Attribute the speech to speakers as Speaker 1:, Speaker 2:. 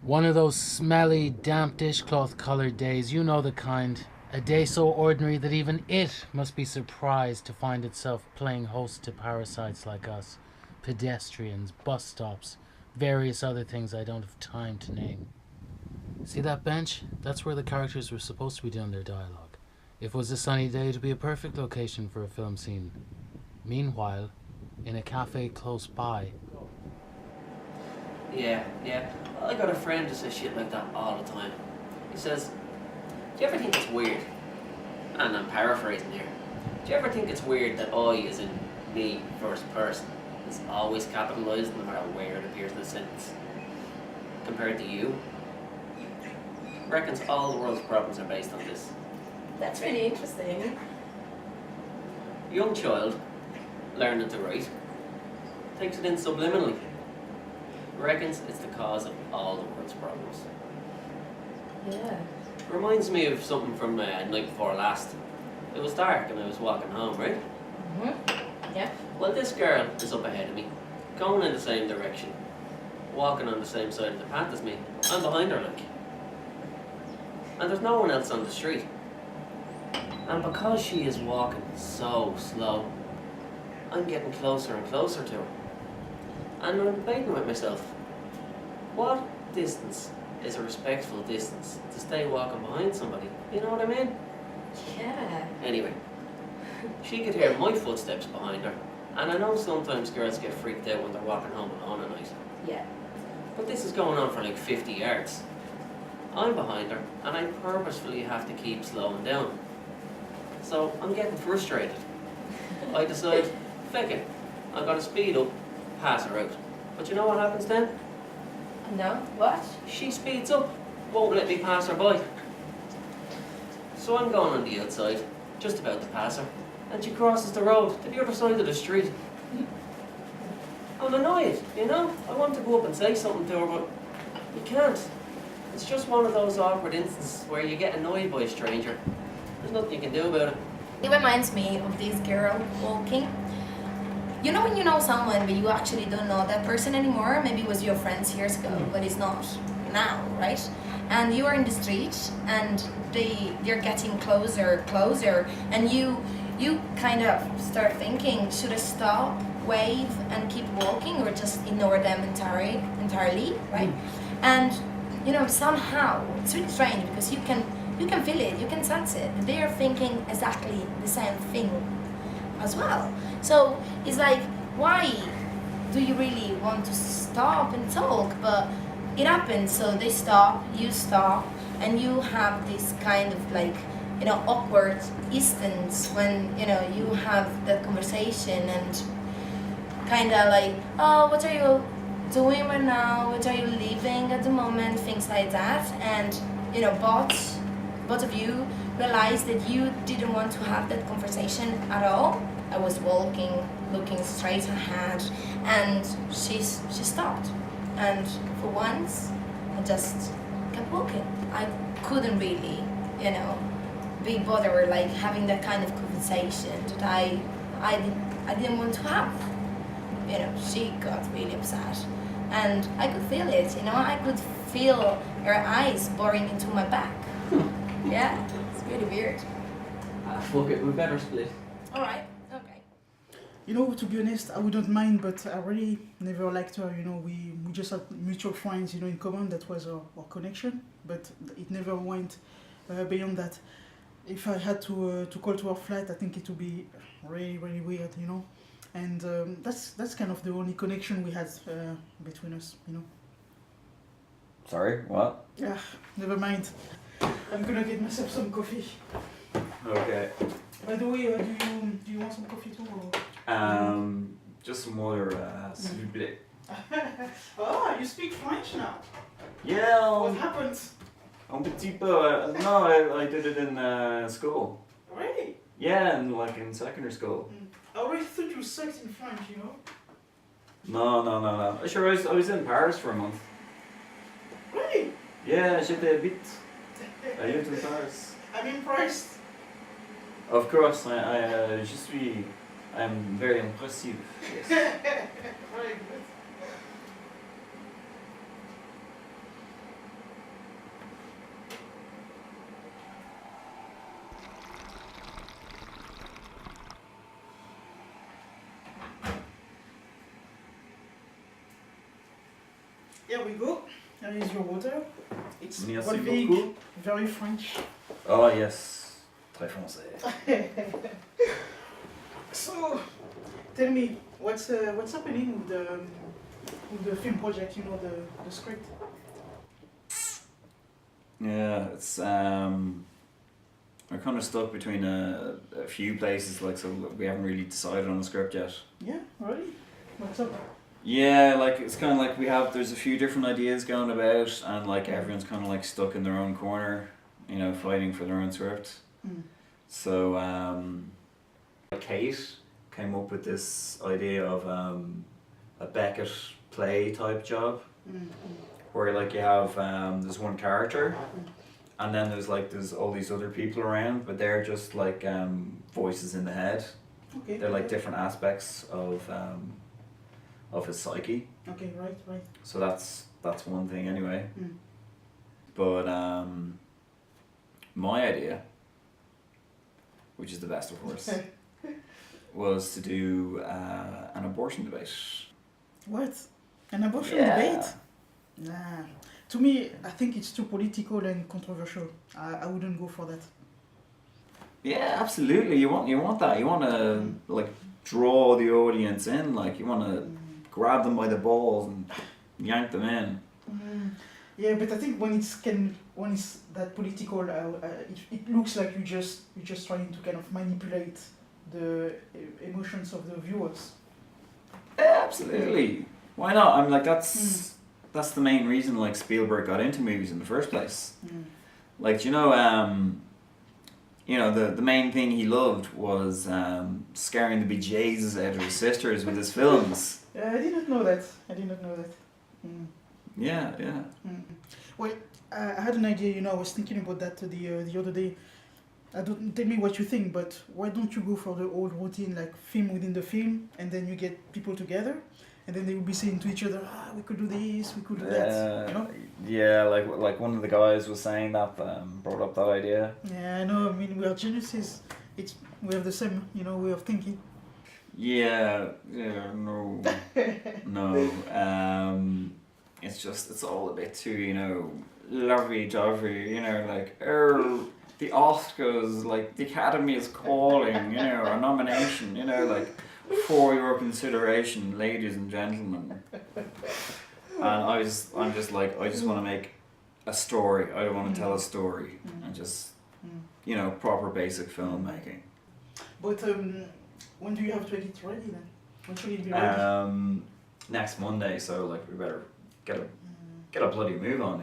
Speaker 1: One of those smelly, damp dishcloth-colored days, you know the kind. A day so ordinary that even it must be surprised to find itself playing host to parasites like us. Pedestrians, bus stops, various other things I don't have time to name. See that bench? That's where the characters were supposed to be doing their dialogue. If it was a sunny day, it'd be a perfect location for a film scene. Meanwhile, in a cafe close by.
Speaker 2: Yeah. I got a friend who says shit like that all the time. He says, do you ever think it's weird? And I'm paraphrasing here. Do you ever think it's weird that I, as in me, first person, is always capitalised no matter where it appears in the sentence? Compared to you? Reckons all the world's problems are based on this.
Speaker 3: That's really interesting.
Speaker 2: Young child, learning to write, takes it in subliminally. Reckons it's the cause of all the world's problems.
Speaker 3: Yeah.
Speaker 2: Reminds me of something from night before last. It was dark and I was walking home, right?
Speaker 3: Yeah.
Speaker 2: Well, this girl is up ahead of me, going in the same direction, walking on the same side of the path as me. I'm behind her, like. And there's no one else on the street. And because she is walking so slow, I'm getting closer and closer to her. And I'm debating with myself, what distance is a respectful distance to stay walking behind somebody? You know what I mean?
Speaker 3: Yeah.
Speaker 2: Anyway, she could hear my footsteps behind her. And I know sometimes girls get freaked out when they're walking home alone at night.
Speaker 3: Yeah.
Speaker 2: But this is going on for like 50 yards. I'm behind her, and I purposefully have to keep slowing down. So I'm getting frustrated. I decide, feck it, I'm gonna speed up, pass her out. But you know what happens then?
Speaker 3: No? What?
Speaker 2: She speeds up, won't let me pass her by. So I'm going on the outside, just about to pass her, and she crosses the road to the other side of the street. I'm annoyed, you know? I want to go up and say something to her, but you can't. It's just one of those awkward instances where you get annoyed by a stranger. There's nothing you can do about it.
Speaker 3: It reminds me of this girl walking. You know when you know someone but you actually don't know that person anymore? Maybe it was your friends years ago, but it's not now, right? And you are in the street and they're getting closer, and you kind of start thinking, should I stop, wave and keep walking, or just ignore them entirely, right? And you know, somehow it's really strange because you can feel it, you can sense it. They are thinking exactly the same thing as well. So it's like, why do you really want to stop and talk? But it happens, so they stop, and you have this kind of like, you know, awkward distance when, you know, you have that conversation and kind of like, oh, what are you doing right now? What are you living at the moment? Things like that. And, you know, both of you realized that you didn't want to have that conversation at all. I was walking, looking straight ahead, and she stopped. And for once, I just kept walking. I couldn't really, you know, be bothered like having that kind of conversation that I didn't want to have. You know, she got really upset, and I could feel it. You know, I could feel her eyes boring into my back. Yeah, it's really weird.
Speaker 2: Fuck it, we better split.
Speaker 3: All right, okay.
Speaker 4: You know, to be honest, I wouldn't mind, but I really never liked her. You know, we just had mutual friends, you know, in common. That was our connection, but it never went beyond that. If I had to call to her flat, I think it would be really weird, you know. And that's kind of the only connection we had between us, you know.
Speaker 5: Sorry, what?
Speaker 4: Yeah, never mind. I'm gonna get myself some coffee.
Speaker 5: Okay.
Speaker 4: By the way, do you want some coffee too?
Speaker 5: Just some water, s'il vous plaît.
Speaker 4: Oh, you speak French now.
Speaker 5: Yeah,
Speaker 4: What happened?
Speaker 5: un petit peu. No, I did it in school.
Speaker 4: Really?
Speaker 5: Yeah, in secondary school.
Speaker 4: I already thought you sucked in French, you know.
Speaker 5: No. Sure, I was in Paris for a month.
Speaker 4: Really?
Speaker 5: Yeah, j'étais vite. I lived in Paris.
Speaker 4: I'm impressed.
Speaker 5: Of course, I'm very impressive. Yes.
Speaker 4: Very good. Here we go. Here is your water. It's
Speaker 5: Merci
Speaker 4: Volvic,
Speaker 5: beaucoup.
Speaker 4: very French.
Speaker 5: Oh yes, très français.
Speaker 4: So, tell me, what's happening with the film project? You know, the script.
Speaker 5: Yeah, it's we're kind of stuck between a few places, like, so we haven't really decided on the script yet.
Speaker 4: Yeah, really? What's up?
Speaker 5: Yeah, like it's kind of like there's a few different ideas going about, and like everyone's kind of like stuck in their own corner, you know, fighting for their own script.
Speaker 4: Mm.
Speaker 5: So Kate came up with this idea of a Beckett play type job, where like you have there's one character, and then there's all these other people around, but they're just like voices in the head.
Speaker 4: Okay.
Speaker 5: They're like different aspects of his psyche.
Speaker 4: Okay, right.
Speaker 5: So that's one thing anyway.
Speaker 4: Mm.
Speaker 5: But my idea, which is the best of course, was to do an abortion debate.
Speaker 4: What? An abortion
Speaker 5: Yeah.
Speaker 4: debate? Nah. To me, I think it's too political and controversial. I wouldn't go for that.
Speaker 5: Yeah, absolutely. You want that. You want to like draw the audience in. Like you want to grab them by the balls and yank them in.
Speaker 4: Yeah, but I think when it's that political, it looks like you're just trying to kind of manipulate the emotions of the viewers.
Speaker 5: Yeah, absolutely. Why not? I'm like that's the main reason like Spielberg got into movies in the first place. Like the main thing he loved was scaring the bejesus out of his sisters with his films.
Speaker 4: I didn't know that.
Speaker 5: Yeah.
Speaker 4: Well, I had an idea. I was thinking about that the other day. Don't tell me what you think, but why don't you go for the old routine, like film within the film, and then you get people together, and then they will be saying to each other, we could do this, we could do that.
Speaker 5: Yeah, like one of the guys was saying that brought up that idea.
Speaker 4: Yeah, I know. I mean, we are geniuses. We have the same, way of thinking.
Speaker 5: Yeah, no. It's all a bit too, lovey-dovey, like, the Oscars, like, the Academy is calling, a nomination, like, for your consideration, ladies and gentlemen. And I'm just like, I just want to make a story. I want to tell a story. And just, proper basic filmmaking.
Speaker 4: But when do you have to edit ready then? When should it be ready?
Speaker 5: Next Monday, so like we better get a bloody move on,